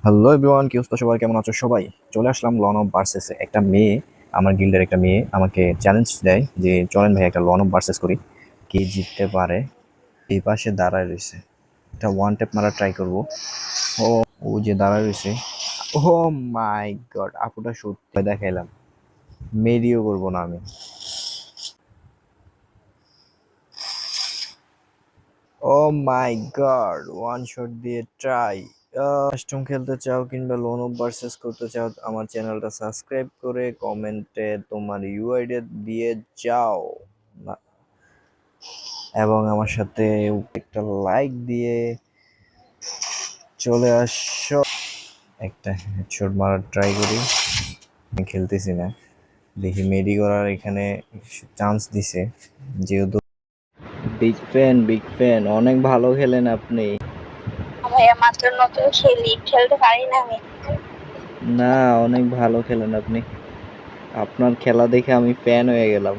Hello everyone, কি অবস্থা সবার? কেমন আছো সবাই? চলে আসলাম লন অফ ভার্সেস। একটা মেয়ে, আমার গিল্ডের একটা মেয়ে আমাকে চ্যালেঞ্জ দেয় যে চলেন ভাই একটা লন অফ ভার্সেস করি, কে জিততে পারে। এই পাশে দাঁড়ায় রয়েছে, একটা ওয়ান ট্যাপ মারা ট্রাই করব। ও ও যে দাঁড়ায় রয়েছে, ও মাই গড, আপুটা সত্যি দেখাইলাম, মেরিও করবো না আমি। ও মাই গড, ওয়ান শট দিয়ে ট্রাই। কাস্টম খেলতে চাও কিংবা লোন অফ ভার্সেস করতে চাও, আমার চ্যানেলটা সাবস্ক্রাইব করে কমেন্টে তোমার ইউআইডি দিয়ে যাও না, এবং আমার সাথে একটা লাইক দিয়ে চলে আসো। একটা হেডশট মারার ট্রাই করি। আমি খেলতেছি না, দেখি মেডি করার এখানে চান্স দিছে যেহেতু। বিগ ফ্যান, অনেক ভালো খেলেন আপনি। ভাইয়া মাত্র নতুন খেলতে পারি না আমি। না, অনেক ভালো খেলেন আপনি, আপনার খেলা দেখে আমি ফ্যান হয়ে গেলাম।